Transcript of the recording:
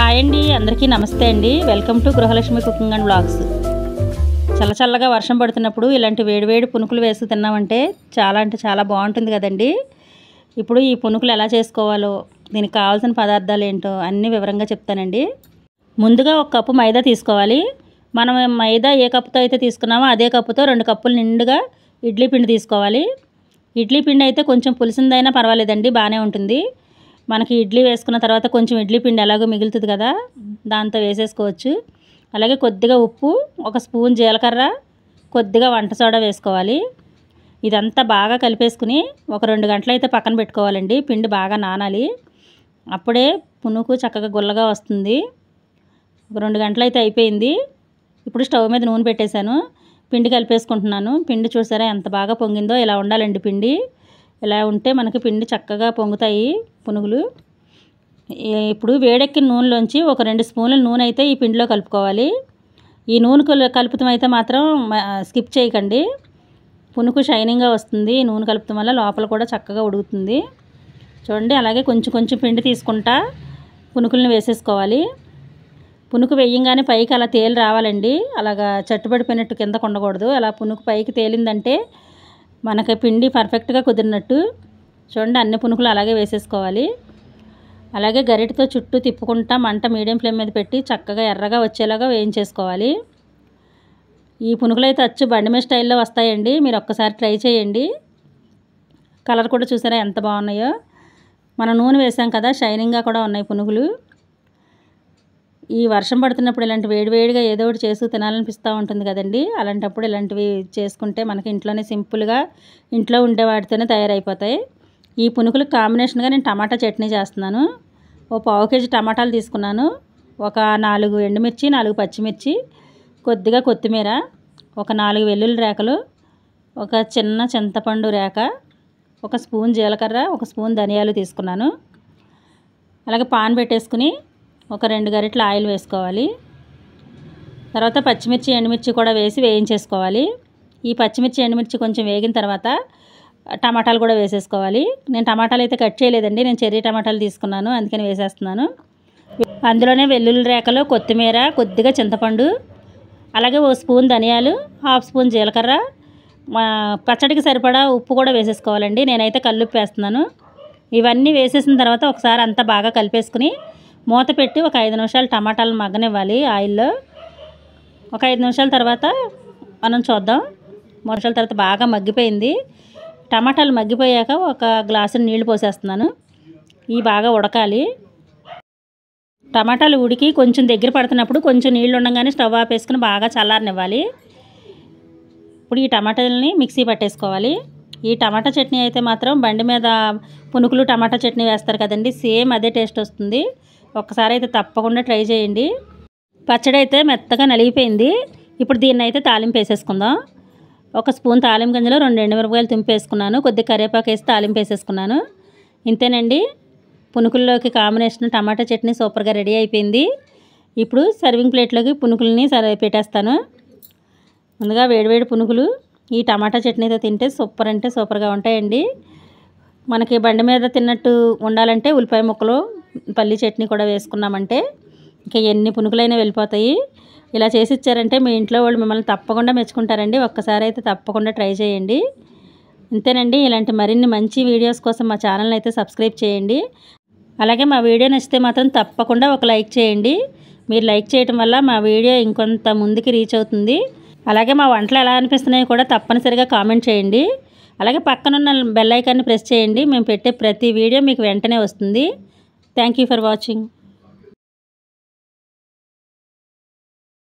Hi అండి, అందరికీ నమస్తే అండి. Welcome to Grihalakshmi cooking and vlogs. చల్లచల్లగా వర్షం పడుతున్నప్పుడు ఇలాంటి వేడివేడి పునుకులు వేసి తిన్నామంటే చాలా అంటే చాలా బాగుంటుంది కదండి. ఇప్పుడు ఈ పునుకులు ఎలా చేసుకోవాలో, దీనికి కావాల్సిన పదార్థాలు ఏంటో అన్నీ వివరంగా చెప్తానండి. ముందుగా ఒక కప్పు మైదా తీసుకోవాలి. మనం మైదా ఏ కప్పుతో అయితే తీసుకున్నామో అదే కప్పుతో 2 కప్పులు నిండుగా ఇడ్లీ పిండి తీసుకోవాలి. ఇడ్లీ పిండి అయితే కొంచెం పులిసిందైనా పర్వాలేదండి, బాగానే ఉంటుంది. మనకి ఇడ్లీ వేసుకున్న తర్వాత కొంచెం ఇడ్లీ పిండి ఎలాగో మిగులుతుంది కదా, దాంతో వేసేసుకోవచ్చు. అలాగే కొద్దిగా ఉప్పు, 1 స్పూన్ జీలకర్ర, కొద్దిగా వంట సోడా వేసుకోవాలి. ఇదంతా బాగా కలిపేసుకుని ఒక 2 గంటలు అయితే పక్కన పెట్టుకోవాలండి. పిండి బాగా నానాలి, అప్పుడే పునుకు చక్కగా గుల్లగా వస్తుంది. ఒక 2 గంటలు అయితే అయిపోయింది. ఇప్పుడు స్టవ్ మీద నూనె పెట్టేశాను, పిండి కలిపేసుకుంటున్నాను. పిండి చూసారా ఎంత బాగా పొంగిందో. ఇలా ఉండాలండి పిండి. ఇలా ఉంటే మనకి పిండి చక్కగా పొంగుతాయి పునుగులు. ఇప్పుడు వేడెక్కిన నూనెలోంచి ఒక 2 స్పూన్ల నూనె అయితే ఈ పిండిలో కలుపుకోవాలి. ఈ నూనె కలుపుతాం అయితే మాత్రం స్కిప్ చేయకండి, పునుకు షైనింగ్గా వస్తుంది. నూనె కలుపుతాం వల్ల లోపల కూడా చక్కగా ఉడుకుతుంది. చూడండి, అలాగే కొంచెం కొంచెం పిండి తీసుకుంటా పునుకులను వేసేసుకోవాలి. పునుకు వేయంగానే పైకి అలా తేలి రావాలండి. అలాగా చట్టుపడిపోయినట్టు కిందకు ఉండకూడదు. అలా పునుకు పైకి తేలిందంటే మనకి పిండి పర్ఫెక్ట్గా కుదిరినట్టు. చూడండి, అన్ని పునుకులు అలాగే వేసేసుకోవాలి. అలాగే గరిటతో చుట్టూ తిప్పుకుంటా మంట మీడియం ఫ్లేమ్ మీద పెట్టి చక్కగా ఎర్రగా వచ్చేలాగా వేయించేసుకోవాలి. ఈ పునుకులు అయితే అచ్చు బండిమే స్టైల్లో వస్తాయండి. మీరు ఒక్కసారి ట్రై చేయండి. కలర్ కూడా చూసారా ఎంత బాగున్నాయో. మనం నూనె వేసాం కదా, షైనింగ్గా కూడా ఉన్నాయి పునుగులు. ఈ వర్షం పడుతున్నప్పుడు ఇలాంటి వేడివేడిగా ఏదో ఒకటి చేసి తినాలనిపిస్తూ ఉంటుంది కదండి. అలాంటప్పుడు ఇలాంటివి చేసుకుంటే మనకి ఇంట్లోనే సింపుల్గా ఇంట్లో ఉండే వాటితోనే తయారైపోతాయి. ఈ పునుకులకు కాంబినేషన్గా నేను టమాటా చట్నీ చేస్తున్నాను. ఓ 1/2 కేజీ టమాటాలు తీసుకున్నాను. ఒక 4 ఎండుమిర్చి, 4 పచ్చిమిర్చి, కొద్దిగా కొత్తిమీర, ఒక 4 వెల్లుల్లి రేకలు, ఒక చిన్న చింతపండు రేక, 1 స్పూన్ జీలకర్ర, 1 స్పూన్ ధనియాలు తీసుకున్నాను. అలాగే పాన్ పెట్టేసుకుని ఒక 2 గరిటెల ఆయిల్ వేసుకోవాలి. తర్వాత పచ్చిమిర్చి, ఎండుమిర్చి కూడా వేసి వేయించేసుకోవాలి. ఈ పచ్చిమిర్చి, ఎండుమిర్చి కొంచెం వేగిన తర్వాత టమాటాలు కూడా వేసేసుకోవాలి. నేను టమాటాలు అయితే కట్ చేయలేదండి, నేను చెర్రీ టమాటాలు తీసుకున్నాను, అందుకని వేసేస్తున్నాను. అందులోనే వెల్లుల్లి రేకలు, కొత్తిమీర, కొద్దిగా చింతపండు, అలాగే 1 స్పూన్ ధనియాలు, 1/2 స్పూన్ జీలకర్ర, పచ్చడికి సరిపడా ఉప్పు కూడా వేసేసుకోవాలండి. నేనైతే కల్లుప్పు వేస్తున్నాను. ఇవన్నీ వేసేసిన తర్వాత ఒకసారి అంతా బాగా కలిపేసుకుని మూత పెట్టి ఒక 5 నిమిషాలు టమాటాలు మగ్గనివ్వాలి ఆయిల్లో. ఒక 5 నిమిషాల తర్వాత మనం చూద్దాం. 3 నిమిషాల తర్వాత బాగా మగ్గిపోయింది. టమాటాలు మగ్గిపోయాక ఒక గ్లాసు నీళ్లు పోసేస్తున్నాను. ఇవి బాగా ఉడకాలి. టమాటాలు ఉడికి కొంచెం దగ్గర పడుతున్నప్పుడు కొంచెం నీళ్ళు ఉండగానే స్టవ్ ఆపేసుకుని బాగా చల్లారనివ్వాలి. ఇప్పుడు ఈ టమాటాలని మిక్సీ పట్టేసుకోవాలి. ఈ టమాటా చట్నీ అయితే మాత్రం బండి మీద పునుకులు టమాటా చట్నీ వేస్తారు కదండి, సేమ్ అదే టేస్ట్ వస్తుంది. ఒక్కసారి అయితే తప్పకుండా ట్రై చేయండి. పచ్చడి అయితే మెత్తగా నలిగిపోయింది. ఇప్పుడు దీన్ని అయితే తాలింపు వేసేసుకుందాం. 1 స్పూన్ తాలింపు గింజలు, 2 ఎండుమిరపకాయలు తుంపేసుకున్నాను, కొద్దిగా కరివేపాకు వేసి తాలింపు వేసేసుకున్నాను. ఇంతేనండి, పునుకుల్లోకి కాంబినేషన్ టమాటా చట్నీ సూపర్గా రెడీ అయిపోయింది. ఇప్పుడు సర్వింగ్ ప్లేట్లోకి పునుకుల్ని పెట్టేస్తాను. ముందుగా వేడివేడి పునుకులు ఈ టమాటా చట్నీతో తింటే సూపర్ అంటే సూపర్గా ఉంటాయండి. మనకి బండి మీద తిన్నట్టు ఉండాలంటే ఉల్లిపాయ ముక్కలు, పల్లి చట్నీ కూడా వేసుకున్నామంటే ఇంకా ఎన్ని పునుకులైనా వెళ్ళిపోతాయి. ఇలా చేసి ఇచ్చారంటే మీ ఇంట్లో వాళ్ళు మిమ్మల్ని తప్పకుండా మెచ్చుకుంటారండి. ఒక్కసారి అయితే తప్పకుండా ట్రై చేయండి. ఇంతేనండి, ఇలాంటి మరిన్ని మంచి వీడియోస్ కోసం మా ఛానల్ని అయితే సబ్స్క్రైబ్ చేయండి. అలాగే మా వీడియో నచ్చితే మాత్రం తప్పకుండా ఒక లైక్ చేయండి. మీరు లైక్ చేయడం వల్ల మా వీడియో ఇంకొంత ముందుకి రీచ్ అవుతుంది. అలాగే మా వంటలు ఎలా అనిపిస్తున్నాయో కూడా తప్పనిసరిగా కామెంట్ చేయండి. అలాగే పక్కనున్న బెల్ ఐకాన్ని ప్రెస్ చేయండి. మేము పెట్టే ప్రతి వీడియో మీకు వెంటనే వస్తుంది. Thank you for watching.